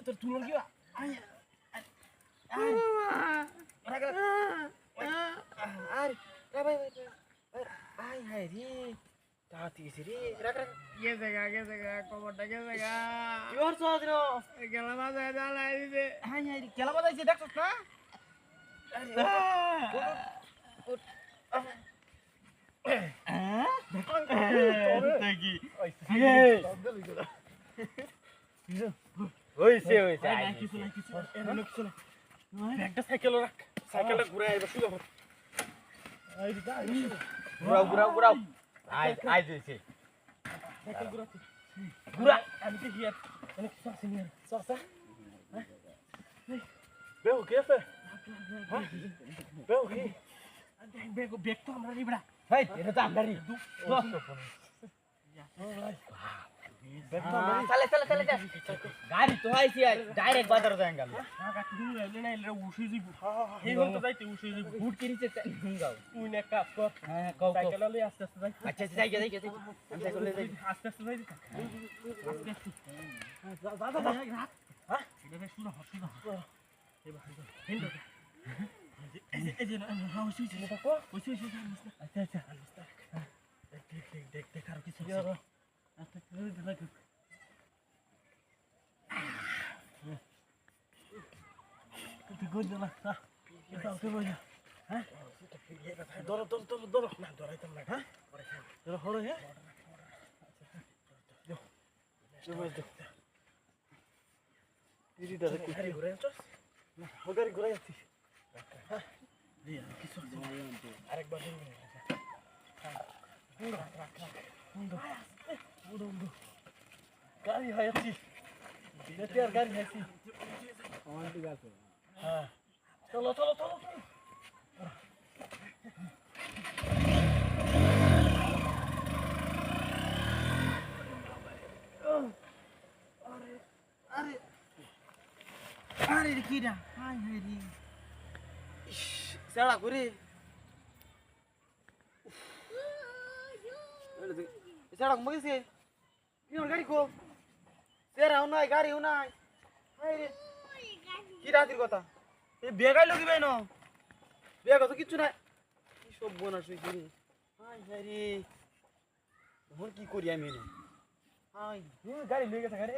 তোর তুলন কি খবরটা গেছে গা গেলাম খেলা বাজাইছে দেখছ না হইছে একটা সাইকেল রাখ সাইকেলটা ঘুরে আইবা শুধু ঘুরাও আই দিয়েছে সাইকেল ঘুরা ঘুরা আমি কি গিয়া অনেক সাসি নিয়ে সাসা বেও কেফে হ্যাঁ বেও কি বেগো বেগ তো আমরা নিবড়া হেই এটা তো আমদারি চলে গাড়ি তো আইছি ডাইরেক্ট বাজার যাঙ্গাল বুট কিরিছে গাও তুই না কাজ কর হ্যাঁ কাও সাইকেল লই আস্তে আস্তে যাই আচ্ছা যাই আমি সাইকেল লই যাই আস্তে আস্তে যাই আস্তে আস্তে দাদা হ্যাঁ এটা শুনো শুনো এবার হিন্দো এই যে হাউ সুইছে না কো ওই সুইছে আচ্ছা দেখ আর কিছু আচ্ছা দেখ তুই গো না এটা তো লইয়া হ্যাঁ ধরো না ধরাইতাম না হ্যাঁ ধরো হলো হ্যাঁ গাড়ি ঘুরে আছিস না গাড়ি ঘুরে আছিস হ্যাঁ কিছু আরেকবার গাড়ি হয় আছিস গাড়ি আছি হ্যাঁ চলো আরে কি না হাই হাই রে সেড়া করে সেড়া মগেছে কি গাড়ি কো সেরাও নাই গাড়িও নাই হাই রে কি রাতের কথা এই বেগাই লগি ভাই ন বেগা তো কিচ্ছু নাই কি সব বোনাস হইছে রে হাই হাই রে এখন কি করি আমি হাই গাড়ি লয়ে গেছে গাড়ি